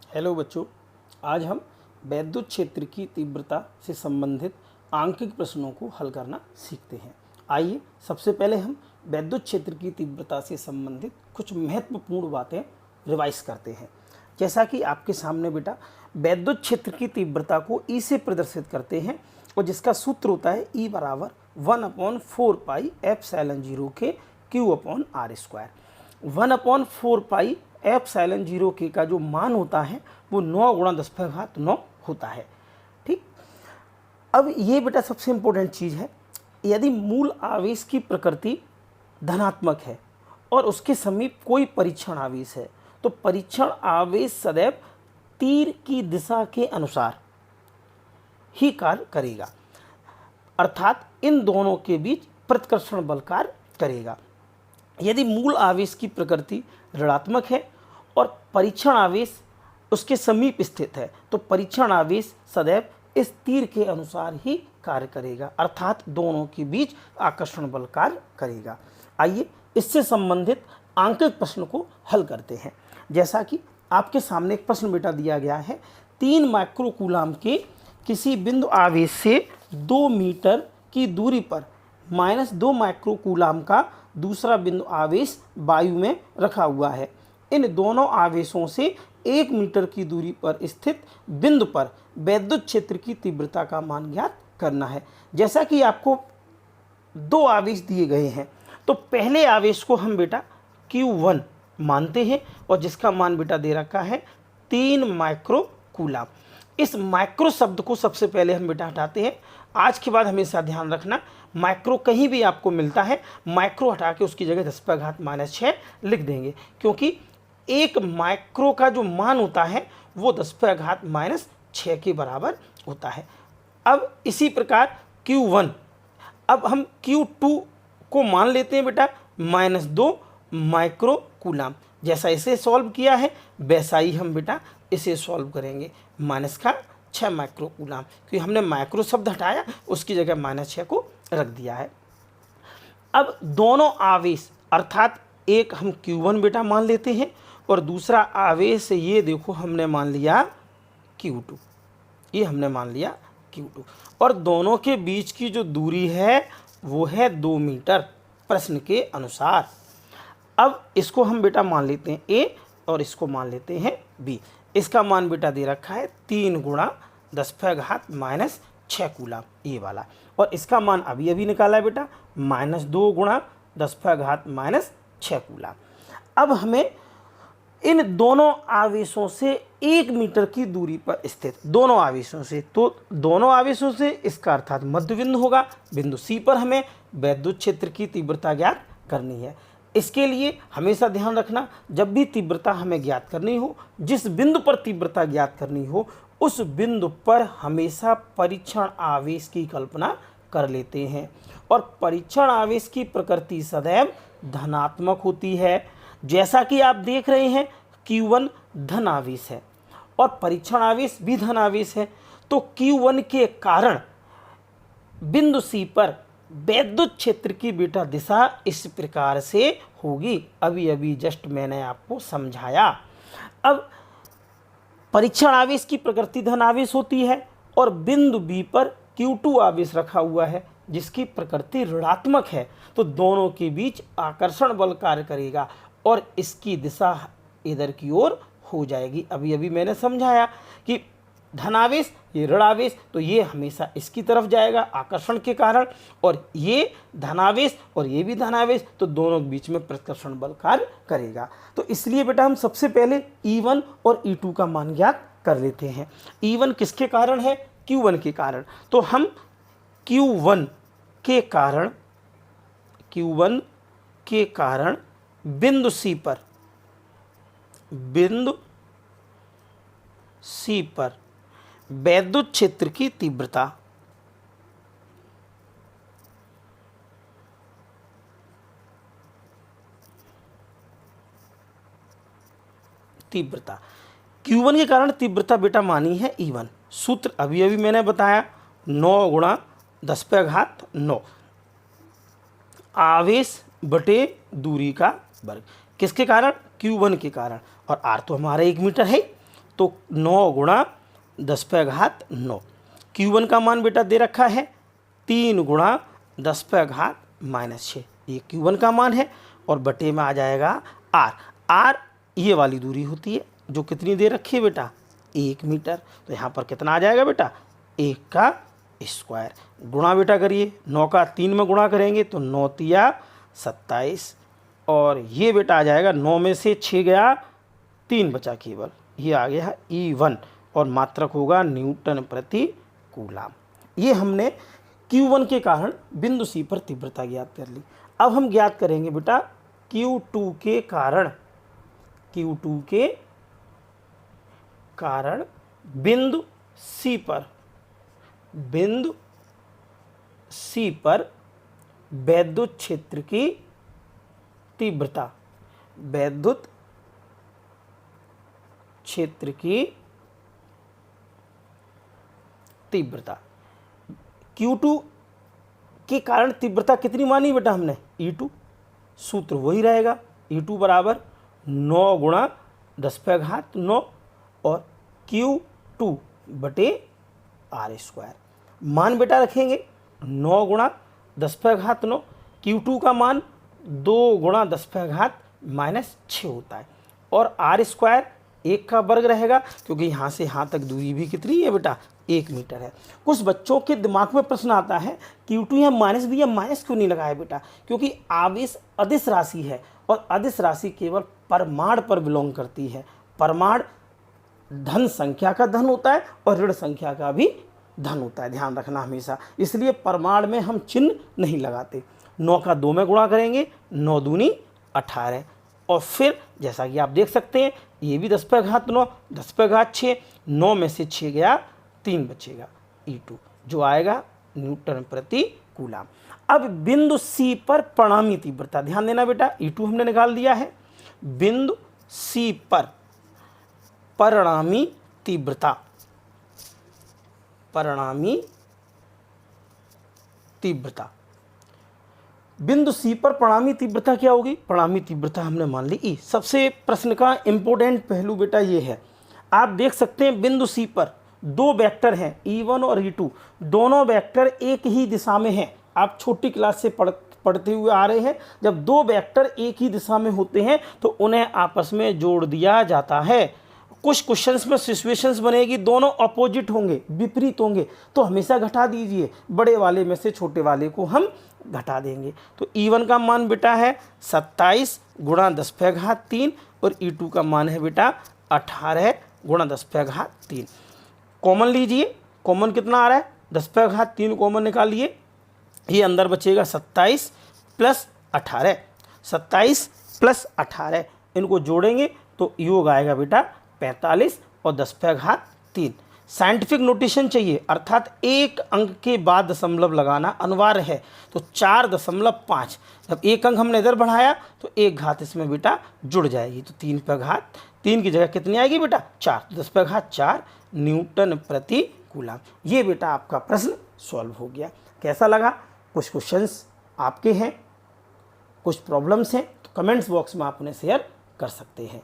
Hello बच्चों, आज हम वैद्युत क्षेत्र की तीव्रता से संबंधित आंकिक प्रश्नों को हल करना सीखते हैं। आइए सबसे पहले हम वैद्युत क्षेत्र की तीव्रता से संबंधित कुछ महत्वपूर्ण बातें रिवाइज करते हैं। जैसा कि आपके सामने बेटा वैद्युत क्षेत्र की तीव्रता को ई से प्रदर्शित करते हैं और जिसका सूत्र होता है E बराबर 1/4 पाई एप्सिलॉन 0 के Q/r²। 1/4 पाई एप्सिलॉन 0 के का जो मान होता है वो 9 × 10⁹ होता है। ठीक, अब ये बेटा सबसे इम्पोर्टेंट चीज़ है, यदि मूल आवेश की प्रकृति धनात्मक है और उसके समीप कोई परीक्षण आवेश है तो परीक्षण आवेश सदैव तीर की दिशा के अनुसार ही कार्य करेगा, अर्थात इन दोनों के बीच प्रतिकर्षण बल कार्य करेगा। यदि मूल आवेश की प्रकृति ऋणात्मक है और परीक्षण आवेश उसके समीप स्थित है तो परीक्षण आवेश सदैव इस तीर के अनुसार ही कार्य करेगा, अर्थात दोनों के बीच आकर्षण बल कार्य करेगा। आइए इससे संबंधित आंकिक प्रश्न को हल करते हैं। जैसा कि आपके सामने एक प्रश्न बेटा दिया गया है, 3 माइक्रोकूलाम के किसी बिंदु आवेश से 2 मीटर की दूरी पर -2 माइक्रोकूलाम का दूसरा बिंदु आवेश वायु में रखा हुआ है। इन दोनों आवेशों से 1 मीटर की दूरी पर स्थित बिंदु पर वैद्युत क्षेत्र की तीव्रता का मान ज्ञात करना है। जैसा कि आपको 2 आवेश दिए गए हैं तो पहले आवेश को हम बेटा Q1 मानते हैं और जिसका मान बेटा दे रखा है 3 माइक्रोकूलाम। इस माइक्रो शब्द को सबसे पहले हम बेटा हटाते हैं। आज के बाद हमेशा ध्यान रखना, माइक्रो कहीं भी आपको मिलता है माइक्रो हटा के उसकी जगह 10⁻⁻6 लिख देंगे, क्योंकि 1 माइक्रो का जो मान होता है वो 10⁻⁻6 के बराबर होता है। अब इसी प्रकार Q1, अब हम Q2 को मान लेते हैं बेटा -2 माइक्रोकूलाम। जैसा इसे सॉल्व किया है वैसा ही हम बेटा इसे सॉल्व करेंगे, -6 माइक्रोकूलाम, क्योंकि हमने माइक्रो शब्द हटाया उसकी जगह -6 को रख दिया है। अब दोनों आवेश अर्थात एक हम Q1 बेटा मान लेते हैं और दूसरा आवेश ये देखो हमने मान लिया Q2, ये हमने मान लिया Q2, और दोनों के बीच की जो दूरी है वो है 2 मीटर प्रश्न के अनुसार। अब इसको हम बेटा मान लेते हैं A और इसको मान लेते हैं B। इसका मान बेटा दे रखा है 3 × 10⁻⁻6 कूलाम, ये वाला, और इसका मान अभी अभी निकाला है बेटा -2 × 10⁻⁻6 कूलाम। अब हमें इन दोनों आवेशों से 1 मीटर की दूरी पर स्थित दोनों आवेशों से, तो दोनों आवेशों से इसका अर्थात मध्य बिंदु होगा, बिंदु C पर हमें वैद्युत क्षेत्र की तीव्रता ज्ञात करनी है। इसके लिए हमेशा ध्यान रखना, जब भी तीव्रता हमें ज्ञात करनी हो, जिस बिंदु पर तीव्रता ज्ञात करनी हो उस बिंदु पर हमेशा परीक्षण आवेश की कल्पना कर लेते हैं, और परीक्षण आवेश की प्रकृति सदैव धनात्मक होती है। जैसा कि आप देख रहे हैं Q1 धन आवेश है और परीक्षण आवेश भी धन आवेश है, तो Q1 के कारण बिंदु C पर वैद्युत क्षेत्र की बेटा दिशा इस प्रकार से होगी, अभी अभी जस्ट मैंने आपको समझाया। अब परीक्षण आवेश की प्रकृति धन आवेश होती है और बिंदु B पर Q2 आवेश रखा हुआ है जिसकी प्रकृति ऋणात्मक है, तो दोनों के बीच आकर्षण बल कार्य करेगा और इसकी दिशा इधर की ओर हो जाएगी। अभी अभी मैंने समझाया कि धनावेश ये ऋण आवेश, तो ये हमेशा इसकी तरफ जाएगा आकर्षण के कारण, और ये धनावेश और ये भी धनावेश, तो दोनों के बीच में प्रतिकर्षण बल कार्य करेगा। तो इसलिए बेटा हम सबसे पहले E1 और E2 का मान ज्ञात कर लेते हैं। E1 किसके कारण है? Q1 के कारण। तो हम Q1 के कारण बिंदु C पर वैद्युत क्षेत्र की तीव्रता Q1 के कारण तीव्रता बेटा मानी है E1। सूत्र अभी अभी मैंने बताया 9 × 10⁻9 आवेश बटे दूरी का वर्ग, किसके कारण? Q1 के कारण, और R तो हमारा 1 मीटर है, तो 9 गुणा 10 पे घात 9। Q1 का मान बेटा दे रखा है 3 गुणा 10 पे घात -6, ये Q1 का मान है। और बटे में आ जाएगा R। R ये वाली दूरी होती है जो कितनी दे रखी है बेटा 1 मीटर। तो यहाँ पर कितना आ जाएगा बेटा 1 का स्क्वायर। गुणा बेटा करिए, 9 का 3 में गुणा करेंगे तो 9 तिया 27, और ये बेटा आ जाएगा 9 में से 6 गया 3 बचा केवल, ये आ गया E1 और मात्रक होगा न्यूटन प्रति कूलाम। ये हमने Q1 के कारण बिंदु C पर तीव्रता ज्ञात कर ली। अब हम ज्ञात करेंगे बेटा Q2 के कारण, Q2 के कारण बिंदु C पर वैद्युत क्षेत्र की तीव्रता, वैद्युत क्षेत्र की तीव्रता। Q2 के कारण तीव्रता कितनी मानी बेटा हमने E2, सूत्र वही रहेगा E2 बराबर 9 गुणा 10 पे घात 9 और Q2 बटे R स्क्वायर। मान बेटा रखेंगे 9 गुणा 10 पे घात 9, Q2 का मान 2 गुणा 10 पे घात -6 होता है, और R स्क्वायर 1 का वर्ग रहेगा क्योंकि यहाँ से यहाँ तक दूरी भी कितनी है बेटा 1 मीटर है। कुछ बच्चों के दिमाग में प्रश्न आता है Q2 यहाँ माइनस दिया, माइनस क्यों नहीं लगाया बेटा? क्योंकि आवेश अदिश राशि है और अदिश राशि केवल परमाणु पर बिलोंग करती है। परमाणु धन संख्या का धन होता है और ऋण संख्या का भी धन होता है, ध्यान रखना हमेशा। इसलिए परमाणु में हम चिन्ह नहीं लगाते। 9 का 2 में गुणा करेंगे 9 दूनी 18, और फिर जैसा कि आप देख सकते हैं ये भी 10 पे घात 9, 10 पे घात 6, 9 में से 6 गया 3 बचेगा E2 जो आएगा न्यूटन प्रति कूलाम। अब बिंदु C पर परिणामी तीव्रता, ध्यान देना बेटा E2 हमने निकाल दिया है। बिंदु C पर परिणामी तीव्रता, परिणामी तीव्रता, बिंदु C पर परिणामी तीव्रता क्या होगी? परिणामी तीव्रता हमने मान ली E। सबसे प्रश्न का इंपॉर्टेंट पहलू बेटा ये है, आप देख सकते हैं बिंदु C पर 2 वेक्टर हैं E1 और E2, दोनों वेक्टर एक ही दिशा में हैं। आप छोटी क्लास से पढ़ते हुए आ रहे हैं, जब 2 वेक्टर एक ही दिशा में होते हैं तो उन्हें आपस में जोड़ दिया जाता है। कुछ क्वेश्चंस में सिचुएशंस बनेगी दोनों अपोजिट होंगे, विपरीत होंगे, तो हमेशा घटा दीजिए, बड़े वाले में से छोटे वाले को हम घटा देंगे। तो E1 का मान बेटा है 27 गुणा 10 पे घात 3 और E2 का मान है बेटा 18 गुणा 10 पे घात 3। कॉमन लीजिए, कॉमन कितना आ रहा है 10 पे घात 3 कॉमन निकालिए, ये अंदर बचेगा 27 प्लस 18, 27 प्लस 18 इनको जोड़ेंगे तो योग आएगा बेटा 45 और 10 पे घात 3। साइंटिफिक नोटेशन चाहिए, अर्थात एक अंक के बाद दशमलव लगाना अनिवार्य है, तो 4.5। जब एक अंक हमने इधर बढ़ाया तो एक घात इसमें बेटा जुड़ जाएगी, तो 3 पे घात 3 की जगह कितनी आएगी बेटा 4, 10 पे घात 4 न्यूटन प्रति कूलाम। ये बेटा आपका प्रश्न सॉल्व हो गया। कैसा लगा? कुछ क्वेश्चंस आपके हैं, कुछ प्रॉब्लम्स हैं, तो कमेंट्स बॉक्स में आप उन्हें शेयर कर सकते हैं।